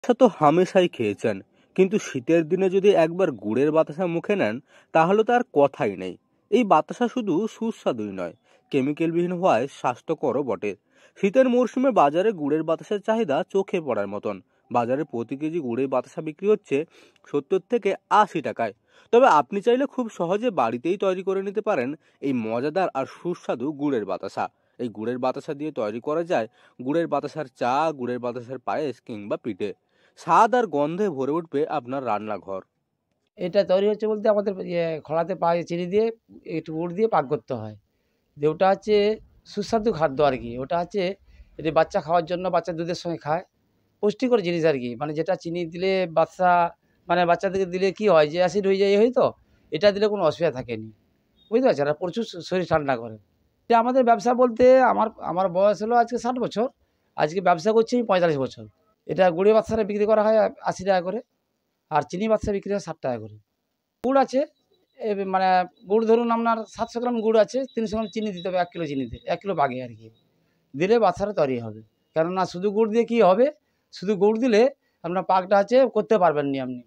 বাতাসা তো হামেশাই খেয়েছেন, কিন্তু শীতের দিনে যদি একবার গুড়ের বাতাসা মুখে নেন তাহলে তো আর কথাই নেই। এই বাতাসা শুধু সুস্বাদুই নয়, কেমিক্যালবিহীন হওয়ায় স্বাস্থ্যকরও বটে। শীতের মরশুমে বাজারে গুড়ের বাতাসার চাহিদা চোখে পড়ার মতন। বাজারে প্রতি কেজি গুড়ের বাতাসা বিক্রি হচ্ছে 70 থেকে 80 টাকায়। তবে আপনি চাইলে খুব সহজে বাড়িতেই তৈরি করে নিতে পারেন এই মজাদার আর সুস্বাদু গুড়ের বাতাসা। এই গুড়ের বাতাসা দিয়ে তৈরি করা যায় গুড়ের বাতাসার চা, গুড়ের বাতাসার পায়েস কিংবা পিঠে। স্বাদ আর গন্ধে ভরে উঠবে আপনার রান্নাঘর। এটা তৈরি হচ্ছে বলতে আমাদের খোলাতে চিনি দিয়ে একটু গুড় দিয়ে পাক করতে হয়। যে ওটা হচ্ছে সুস্বাদু খাদ্য আরকি। ওটা হচ্ছে যদি বাচ্চা খাওয়ার জন্য বাচ্চা দুধের সঙ্গে খায়, পুষ্টিকর জিনিস আরকি। মানে যেটা চিনি দিলে মানে বাচ্চাদেরকে দিলে কি হয় যে অ্যাসিড হয়ে যায়, এই হয় তো? এটা দিলে কোনো অসুবিধা থাকেনি। বুঝতে পারছেন? আর প্রচুর শরীর ঠান্ডা করে। এটা আমাদের ব্যবসা বলতে আমার আমার বয়স হলো আজকে ৬০ বছর। আজকে ব্যবসা করছি আমি ৪৫ বছর। এটা গুড়ের বাদশাটা বিক্রি করা হয় ৮০ টাকা করে। আর চিনি বাদশা বিক্রি হয় ৬০ টাকা করে। গুড় আছে, মানে গুড় ধরুন আপনার ৭০০ গ্রাম গুড় আছে, ৩০০ গ্রাম চিনি দিতে হবে ১ কিলো চিনিতে। ১ কিলো বাগে আরকি। দিলে বাদশাটা তৈরি হবে। কেননা শুধু গুড় দিয়ে কি হবে? শুধু গুড় দিলে আপনার পাকটা আছে করতে পারবেন নি আপনি।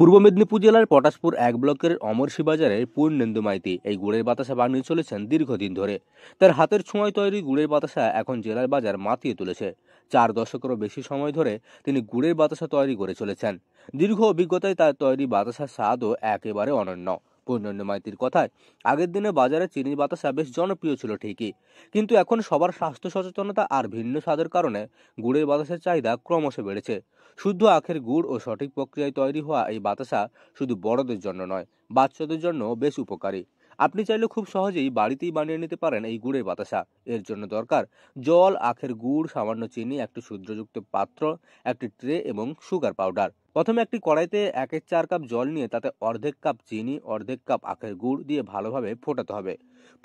পূর্ব মেদিনীপুর জেলার পটাশপুর ১ ব্লকের অমরশী বাজারের পূর্ণেন্দু মাইতি এই গুড়ের বাতাসা বানিয়ে চলেছেন দীর্ঘদিন ধরে। তার হাতের ছোঁয়ায় তৈরি গুড়ের বাতাসা এখন জেলার বাজার মাতিয়ে তুলেছে। ৪ দশকেরও বেশি সময় ধরে তিনি গুড়ের বাতাসা তৈরি করে চলেছেন। দীর্ঘ অভিজ্ঞতায় তার তৈরি বাতাসার স্বাদও একেবারে অনন্য। পূর্ণেন্দু মাইতির কথায়, আগের দিনে বাজারে চিনির বাতাসা বেশ জনপ্রিয় ছিল ঠিকই, কিন্তু এখন সবার স্বাস্থ্য সচেতনতা আর ভিন্ন স্বাদের কারণে গুড়ের বাতাসের চাহিদা ক্রমশ বেড়েছে। শুদ্ধ আখের গুড় ও সঠিক প্রক্রিয়ায় তৈরি হওয়া এই বাতাসা শুধু বড়দের জন্য নয়, বাচ্চাদের জন্য বেশ উপকারী। আপনি চাইলে খুব সহজেই বাড়িতেই বানিয়ে নিতে পারেন এই গুড়ের বাতাসা। এর জন্য দরকার জল, আখের গুড়, সামান্য চিনি, একটি ছিদ্রযুক্ত পাত্র, একটি ট্রে এবং সুগার পাউডার। প্রথমে একটি কড়াইতে 1/4 কাপ জল নিয়ে তাতে অর্ধেক কাপ চিনি, অর্ধেক কাপ আখের গুড় দিয়ে ভালোভাবে ফোটাতে হবে।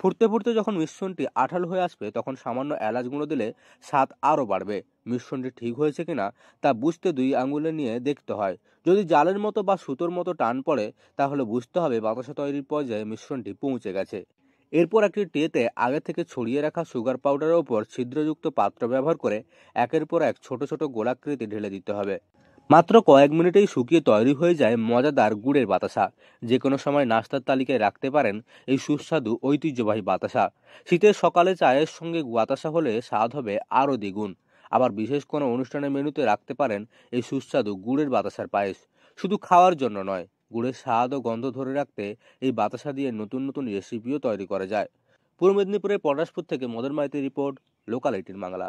ফুটতে ফুটতে যখন মিশ্রণটি আঠালো হয়ে আসবে তখন সামান্য এলাচ গুঁড়ো দিলে স্বাদ আরও বাড়বে। মিশ্রণটি ঠিক হয়েছে কিনা তা বুঝতে 2 আঙুলে নিয়ে দেখতে হয়। যদি জালের মতো বা সুতোর মতো টান পড়ে তাহলে বুঝতে হবে বাতাসা তৈরির পর্যায়ে মিশ্রণটি পৌঁছে গেছে। এরপর একটি ট্রেতে আগে থেকে ছড়িয়ে রাখা সুগার পাউডারের ওপর ছিদ্রযুক্ত পাত্র ব্যবহার করে একের পর এক ছোট ছোট গোলাকৃতি ঢেলে দিতে হবে। মাত্র কয়েক মিনিটেই শুকিয়ে তৈরি হয়ে যায় মজাদার গুড়ের বাতাসা। যে কোনো সময় নাস্তার তালিকায় রাখতে পারেন এই সুস্বাদু ঐতিহ্যবাহী বাতাসা। শীতের সকালে চায়ের সঙ্গে বাতাসা হলে স্বাদ হবে আরও দ্বিগুণ। আবার বিশেষ কোনো অনুষ্ঠানের মেনুতে রাখতে পারেন এই সুস্বাদু গুড়ের বাতাসার পায়েস। শুধু খাওয়ার জন্য নয়, গুড়ের স্বাদ ও গন্ধ ধরে রাখতে এই বাতাসা দিয়ে নতুন নতুন রেসিপিও তৈরি করা যায়। পূর্ব মেদিনীপুরের পলাশপুর থেকে মদন মাইতির রিপোর্ট, লোকাল 18 বাংলা।